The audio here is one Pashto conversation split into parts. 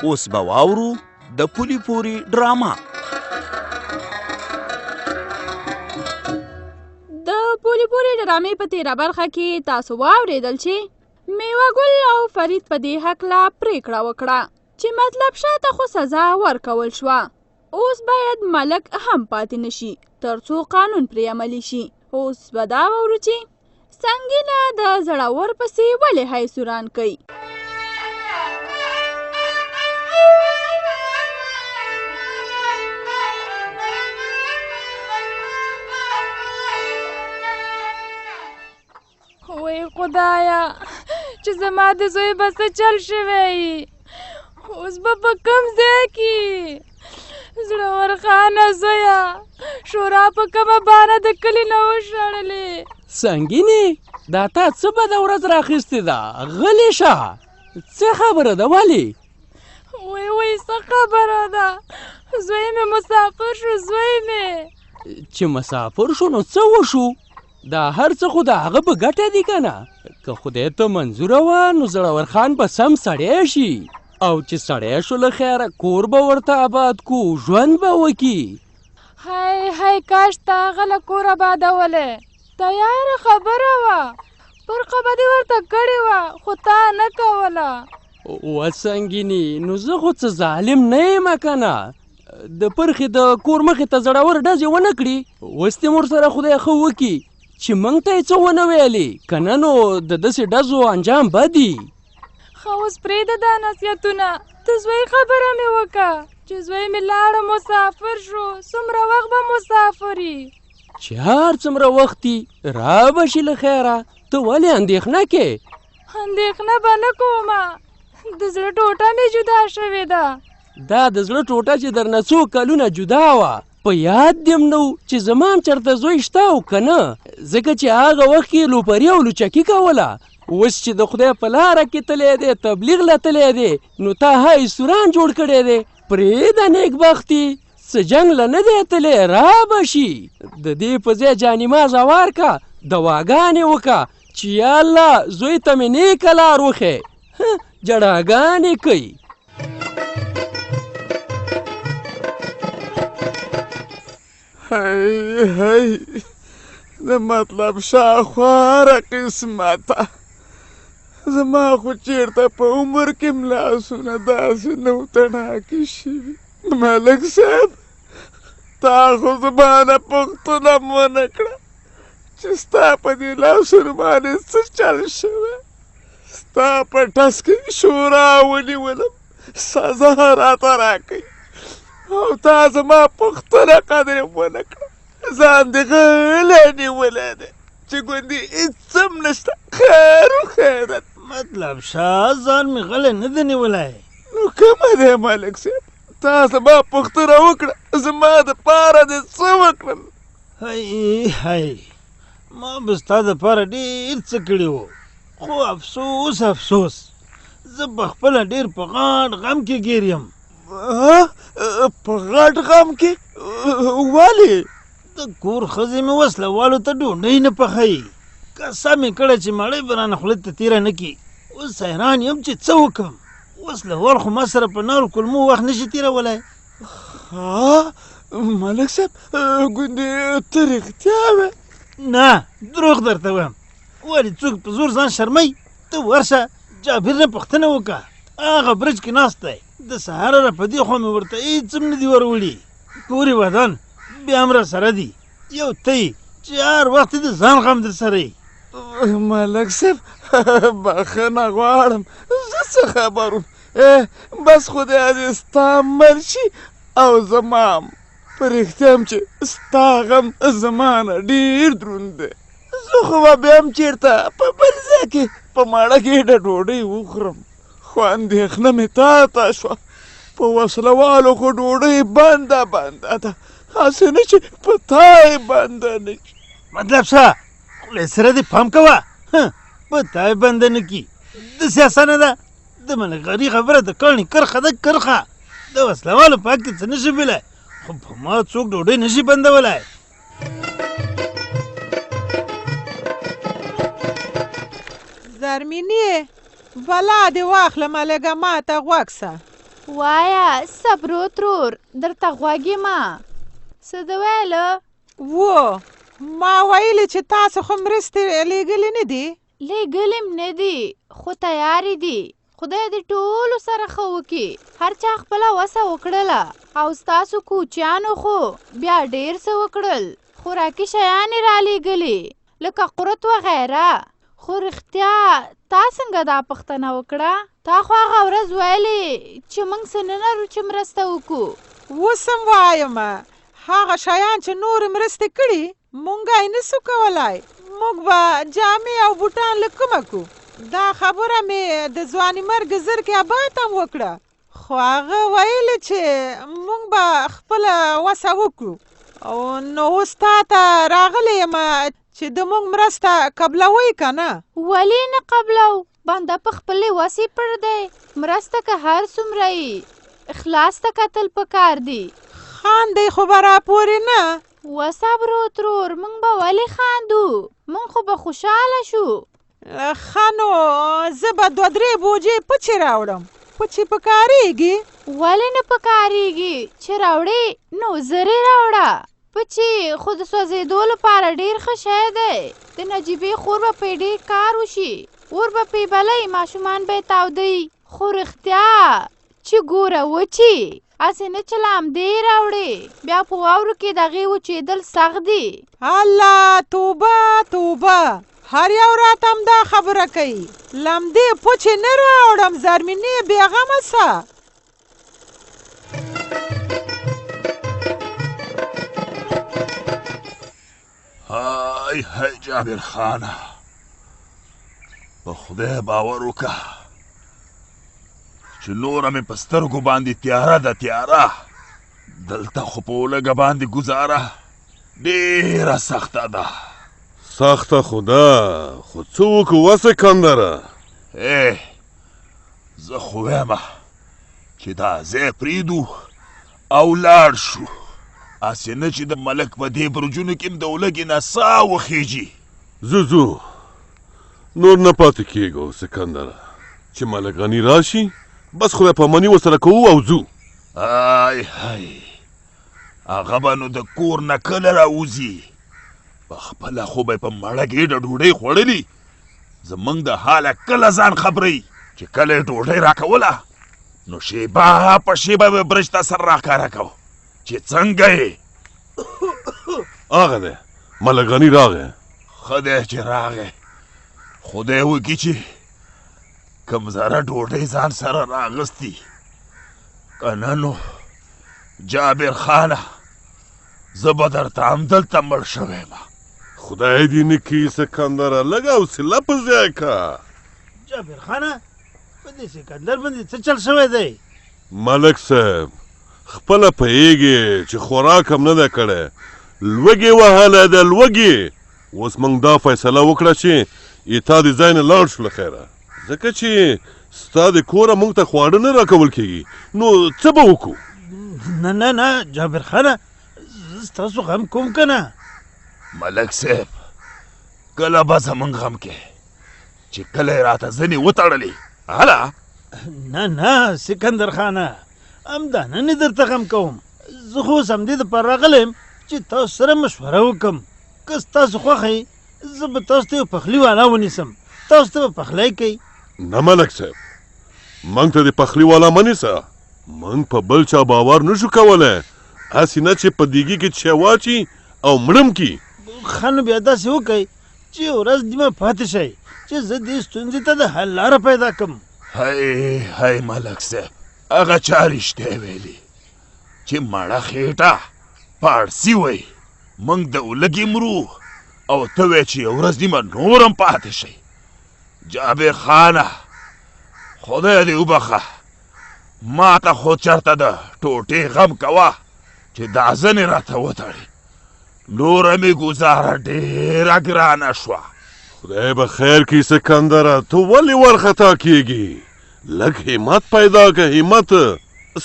اوس به واورو د پولې پورې ډرامه. د پولې پورې ډرامې په تیره برخه کې تاسو واورېدل چې میوه ګل او فرید په دې هکله پرېکړه وکړه چې مطلب شاته خو سزا ورکول شوه. اوس باید ملک هم پاتې نشي تر څو قانون پرې عملي شي. اوس به دا واورو چې سنګینه د زړور پسې ولې حیثوران کوي. وای خدایا چې زما د زوی به څه چل شوی اوس به په کوم ځای کې زړور خانه زویه شورا په کومه بانه د کلي نه وشړلې. سنګینې دا تا څه بده ورځ راخیستې ده غلې شه څه خبره ده ولې؟ وای څه خبره ده زوی مې مسافر شو زوی مې. چې مسافر شو نو څه وشو؟ دا هر څه خو د هغه په ګټه دي که نه؟ که خدای ته منظوره وه نو زړور خان به سم سړی شي او چې سړی شو له خیره کور به ورته آباد کو ژوند به وکړي. هی کاش تا هغه له کوره بادولی تیاره خبره وه برخه به دې ورته کړې وه خو تا نه کوله. وسنګینې نو زه خو څه ظالم نه یم که نه؟ د پرخې د کور مخې ته زړور ډزې ونه کړي اوس دې مور سره خدای ښه وکړي چې موږ ته یې څه ونه ویلې که نه نو د داسې ډزو انجام بدي. ښه اوس پرېږده دا نصیحتونه د زوی خبره مې وکړه چې زوی مې لاړه مسافر شو څومره وخت به مسافر وي. چې هر څومره وخت وي را به شي له خیره ته ولې اندېښنه کې؟ اندېښنه به نه کومه د زړه ټوټه مې جدا شوې ده. دا د زړه ټوټه چې درنه څو کلونه جدا وه په یاد دې نه و چې زمان چېرته زوی شته او که نه ځکه چې هغه وخت کې لوپري او لوچکي کوله. اوس چې د خدای په لاره کې تلی دی تبلیغ له تلی دی نو تا هی سوران جوړ کړی دی پرېږده نیکبختي څه جنګ له نه دی تلی را به شي د دې په ځای جانماز هوار که دواګانې وکړه چې یا الله زوی ته مې نیکه لار وښې جړاګانې کوي. هی د مطلب شاخواره قسمته زما خو چېرته په عمر کې لاسونه داسې نه و تڼاکې شوي. ملک صاحب تا خو زما نه پوښتنه م ونه کړه چې ستا په دې لاسونو باندې څه چل شوی ستا په ټس کې شورا ونیولم سزا راته راکوي او تا زما پوښتنه قدر ونه کړه ځان دې غلی نیولی دی چې ګوندې هېڅ هم نشته خیر و خیرت. مطلب شاه ځان مې غلی نه دی نیولی. نو کومه دی ملک صاحب تا زما پوښتنه وکړه زما دپاره دې څه وکړل؟ هی ما به ستا دپاره ډېر څه کړي وو خو افسوس زه په خپله ډېر په غاټ غم کې ګیر یم. په غټ غم کې ولې؟ د کور ښځې مې وسله والو ته ډوډۍ نه پخوي قسم مې کړی چې مړۍ به رانه خولې ته تېره نه کړي. اوس حیران یم چې څه وکړم وسله وال خو ما سره په نارو کلمو وخت نشي تېرولی. ملک صاحب ګوندې ته رښتیا وې؟ نه دروغ درته وایم ولې څوک په زور ځان شرموي. ته ورشه جابر نه پوښتنه وکړه هغه برج کې ناست دی د سهاره را په دې خوا مې ورته هېڅ هم نه دي وروړي پورې ودان بیا هم را سره دي یو ته یې چې هر وخت د ځان غم در سره یې. ملک صاحب بخښنه غواړم زه څه خبر وم بس خدای دې ستا مل شي او زما هم په رښتیا هم چې ستا غم زما نه ډېر دروند دی. زه خو به بیا هم چېرته په بل ځای کې په ماړه ګېډه ډوډۍ وخورم خو اندېښنه مې تا شوه په وسله والو خو ډوډۍ بنده ده هسې نه چې په تا یې بنده نه کي. مطلب څه خولې سره دې پام کوه په تا یې بنده نه کي داسې اسانه ده د ملکغري خبره د کاڼي کرخه ده کرخه د وسله والو په حق کې څه نشي بلی خو په ما څوک ډوډۍ نشي بندولی. زرمینې بلا دې واخلمه لږه ماته غوږ شه وایا صبرو ترور درته غوږ یمه څه دې ویله ما ویلې چې تاسو خو مرستې لیږلې نه دي لیږلې م نه دي خو تیارې دي خدای دې ټولو سره ښه وکړي هر چا خپله وسه وکړله او ستاسو کوچیانو خو بیا ډېر څه وکړل خوراکي شیان یې رالیږلي لکه قرت وغیره خو رښتیا تا څنګه دا پوښتنه وکړه تا خو هغه ورځ ویلې چې موږ څه نه لرو چې مرسته وکړو اوس هم وایم هغه شیان چې نورې مرستې کړي موږ یې نسو کولی موږ به جامې او بوټان له کومه کړو دا خبره مې د ځواني مرګ زرکې ابات هم وکړه خو هغه ویلې چې موږ به خپله وسه وکړو نو اوس تا ته راغلی یم چې د موږ مرسته قبلوئ که نه ولې نه قبلو بنده په خپلې وسې پر دی مرسته که هر څومره یي اخلاص ته کتل پکار دي خاندئ خو به راپورې نه وصبرو ترور موږ به ولې خاندو موږ خو به خوشحاله شو ښه نو زه به 2-3 بوجې پچې راوړم پچې پکارېږي ولې نه پکارېږي چې راوړې نو زرې راوړه پچې خو د سوځېدو لپاره ډېر ښه شی دی د نجیبې خور به پې ډېر کار وشي اور به پې بلی ماشومان به یې تاودوي خو رښتیا چې ګوره وچې هسې نه چې لامدې راوړې بیا په واورو کې د هغې وچېدل سخت دي الله توبه توبه هر یو راته همدا خبره کوي لمدې پوچې نه راوړم زرمینې بېغمه سه های جابر خانه په خدای باور وکړه چې نوره مې په سترګو باندې تیاره ده تیاره دلته خو په ولږه باندې ګزاره ډېره سخته ده سخته خو ده خو څه وکړو وسکندره زه خو ویمه چې دا ځای پرېږدو او لاړ شو هسې نه چې د ملک په دې برجونو کې م د ولږې نه ساه وخیږي ځو نور نه پاتې کېږو سکندره چې ملک غني راشي بس خدای پاماني ورسره کوو او ځو هغه به نو د کور نه کله راوځي پخپله خو به یې په مړه ګېډه ډوډۍ خوړلي زموږ د حاله کله ځان خبروي چې کله یې ډوډۍ راکوله نو شیبه په شیبه به برج ته سر راښکاره کو چې څنګه یې هغه دی ملک غني راغی ښه دی چې راغی خدای وکړي چې کم ذره ډوډۍ ځان سره راغستی که نه نو جابر خانه زه به درته همدلته مړ شوی یم خدای دې نه کړي سکندره لږ حوصله په ځای که جابر خانه په دې سکندر باندې څه چل شوی دی ملک صاحب خپله پوهېږې چې خوراک هم نه دی کړی لوږې وهلی ده لوږې اوس موږ دا فیصله وکړه چې تا د ځای نه لاړ شو له خیره ځکه چې ستا د کوره موږ ته خواړه نه راکول کېږي نو څه به وکړو نه جابر خانه زه ستاسو غم کوم که نه ملک صاحب کله به زموږ غم کې چې کله یې راته ځنې وتړلې هله نه سکندر خانه همدا نن یې درته غم کوم زه خو اوس همدې دپاره راغلی یم چې تاسو سره مشوره وکړم که ستاسو خوښه یې زه به تاسو ته یو پخلي والا ونیسم تاسو ته به پخلی کوي نه ملک صاحب موږ ته د پخلي والا مه نیسه موږ په بل چا باور نشو کولی هسې نه چې په دیګي کې چای واچي او مړم کي ښه نو بیا داسې وکئ چې یو ورځ نیمه پاتې شئ چې زه دې ستونزې ته د حل لاره پیدا کړم هی ملک صاحب هغه چا رښتیا ویلي چې مړه خېټه پاړسي وی موږ د ولږې مرو او ته وایې چې یو ورځ نیمه نور هم پاتې شئ جابر خانه خدای دې وبخه ما ته خو چېرته د ټوټې غم کوه چې دا ځنې راته وتړې نوره مې ګزاره ډېره ګرانه شوه خدای به خیر کړي سکندره ته ولې ورخطا کېږي لږ همت پیدا که همت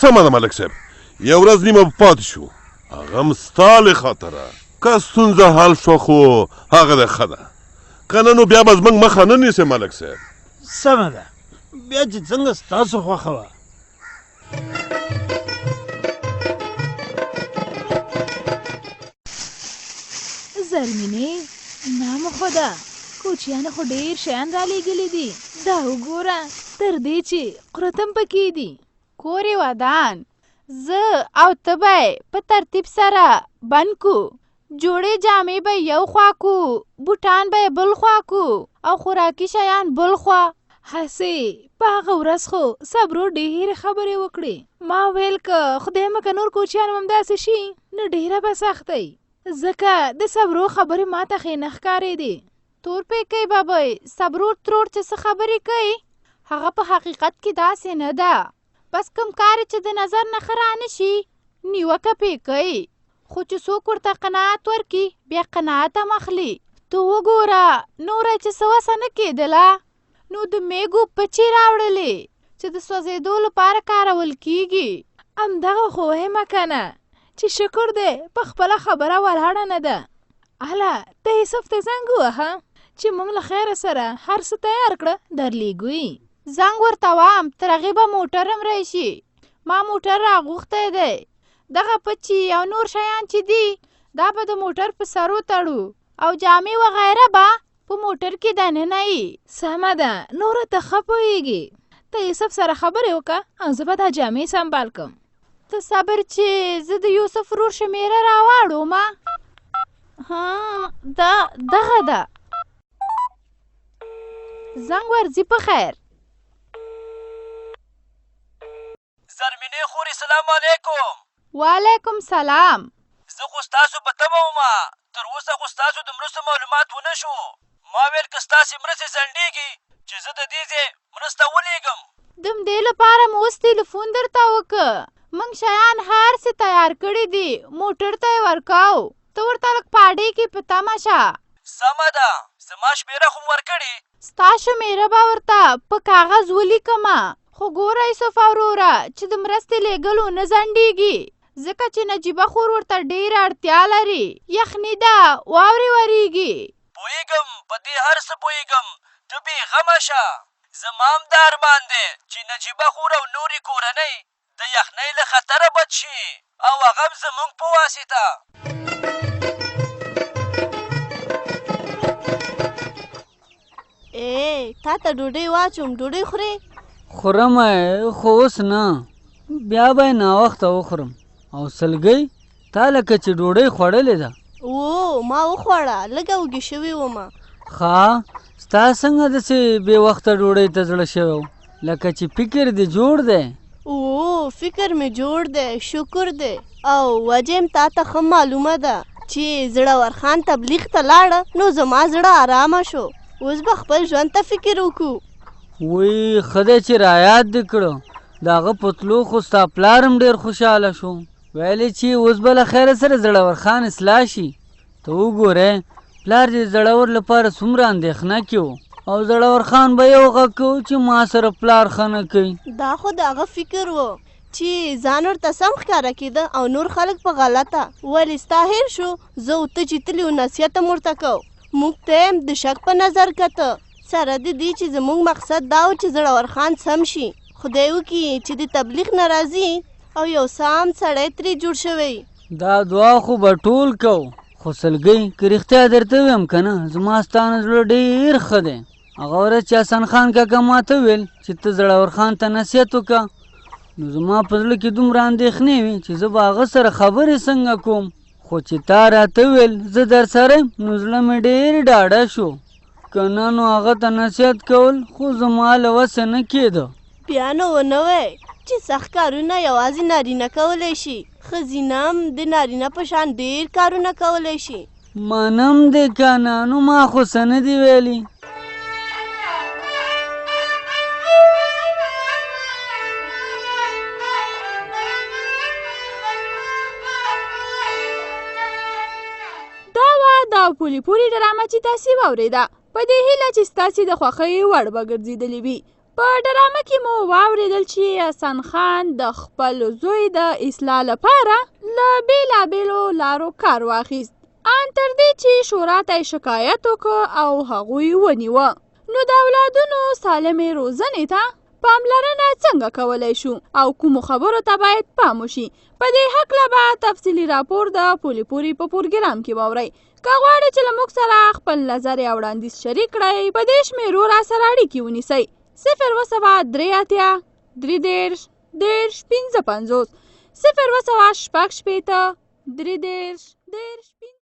سمه ده ملک صاحب یو ورځ نیمه پاتې شو هغه هم ستا له خاطره که ستونزه حل شوه خو هغه ده ښه ده که نه نو بیا به زموږ مخه نه نیسې ملک صاحب سمه ده بیا چې څنګه ستاسو خوښه وه زرمینې نام خدا کوچیانو خو ډېر شیان رالیږلي دي دا وګوره تر دې چې قرتم پکې دي کورې ودان زه او ته به په ترتیب سره بند کو جوړې جامې به یو خوا کو بوټان به بل خوا کو او خوراکي شیان بل خوا هسې په هغه ورځ خو صبرو ډېرې خبرې وکړې ما ویل که خدای مکه نور کوچیان هم همداسې شي نو ډېره به سختۍ ځکه د صبرو خبرې ما ته ښې نه ښکارېدې تور پیکی بابی صبرو ترور چې څه خبرې کوي هغه په حقیقت کې داسې نه ده بس کوم کار چې د نظر نه ښه رانشي نیوکه پې کوي خو چې څوک ورته قناعت ورکړي بیا قناعت هم اخلي ته وګوره نوره چې څه وسه نه کېدله نو د میږو پچې راوړلې چې د سوځېدو لپاره کارول کېږي همدغه خو ویمه که نه چې شکر دی په خپله خبره ولاړه نه ده هله ته یوسف ته زنګ ووهه چې موږ له خیره سره هر څه تیار کړه درلیږوي زنګ ورته وام تر هغې به موټر هم راشي ما موټر راغوښتی دی دغه پچې او نور شیان چې دي دا به د موټر په سرو تړو او جامې وغیره به په موټر کې دننه یي سمه ده نوره ته ښه پوهېږي ته یوسف سره خبرې وکړه او زه به دا جامې سنبال کړم ته صبر چې زه د یوسف ورور شمېره راواړوم دا دغه ده زنګ ورځي په خیر زرمینې خورې سلام علیکم وعلیکم سلام زه خو ستاسو په تمه ومه تر اوسه خو ستاسو د مرستو معلومات ونه شو ما ویل که ستاسې مرستې ځنډېږي چې زه د دې ځای مرسته ولېږم د همدې لپاره مو اوس تلیفون درته وکړه موږ شیان هر څه تیار کړي دي موټر ته یې ورکاو ته ورته لږ پاډې کې په تمه شه سمه ده زما شمېره خو م ورکړې ستا شمېره به ورته په کاغذ ولیکمه خو ګوره یوسفه وروره چې د مرستې لیږلو نه ځنډېږي ځکه چې نجیبه خور ورته ډېره اړتیا لري یخني ده واورې ورېږي پوهېږم په دې هر څه پوهېږم ته بېغمه شه زما هم دا ارمان دی چې نجیبه خور او نورې کورنۍ د یخنۍ له خطره بچ شي او هغه هم زموږ په واسطه تا ته ډوډۍ واچوم ډوډۍ خورې خورم خو اوس نه بیا به یې ناوخته وخورم او سلګۍ تا لکه چې ډوډۍ خوړلې ده ما وخوړه لږه وږې شوې ومه ښه ستا څنګه داسې بې وخته ډوډۍ ته زړه شوی لکه چې فکر دې جوړ دی فکر مې جوړ دی شکر دی او وجه م تا ته ښه معلومه ده چې زړور خان تبلیغ ته لاړه نو زما زړه آرامه شو اوس به خپل ژوند ته فکر وکړو وی ښه دی چې رایاد دې کړه د هغه په تلو خو ستا پلار هم ډېر خوشحاله شو ویلې چې اوس به له خیره سره زړور خان اصلاح شي ته وګورې پلار دې زړور لپاره څومره اندېښنه کې او زړور خان به یو غږ کو چې ما سره پلار ښه نه کوي دا خو د هغه فکر و چې ځان ورته سم ښکاره کېده او نور خلک په غلطه ولې ستا هېر شو زه ورته چې تلي و نصیحت هم ورته کو موږ ته هم د شک په نظر کته سره د دې چې زموږ مقصد دا و چې زړور خان سم شي خدای وکړي چې د تبلیغ نه راځي او یو سام سړی ترې جوړ شوی دا دعا خو به ټول کوو خو سلګۍ که رښتیا درته ویم که نه زما ستا نه زړه ډېر ښه دی هغه ورځ چې حسن خان کاکا ماته ویل چې ته زړور خان ته نصیحت وکړه نو زما په زړه کې دومره اندېښنې وې چې زه به هغه سره خبرې څنګه کوم خو چې تا راته ویل زه در سره نو زړه مې ډېر ډاډه شو که نه نو هغه ته نصیحت کول خو زما له وسه نه کېده بیا نو ونه وی چې سخت کارونه یوازې نارینه کولی شي ښځینه هم د نارینه په شان ډېر کارونه کولی شي منم دې که نه نو ما خو څه نه دي ویلي دا پولې پورې ډرامه چې تاسې واورېده په دې هیله چې ستاسې د خوښۍ وړ به ګرځېدلې وي په ډرامه کې مو واورېدل چې حسن خان د خپل زوی د اصلاح لپاره له بېلابېلو لارو کار واخیست ان تر دې چې شورا ته یې شکایت وکړ او هغوی ونیوه نو د اولادونو سالمې روزنې ته پاملرنه څنګه کولی شو او کومو خبرو ته باید پام وشي. په دې هکله به تفصیلي راپور د پولې پورې په پروګرام کې واورئ. که غواړئ چې له موږ سره خپل نظر یا وړاندیز شریک کړئ په دې شمېرو را سره اړیکې ونیسئ: 0 33 30 50 0 شپږ شپېته 33 30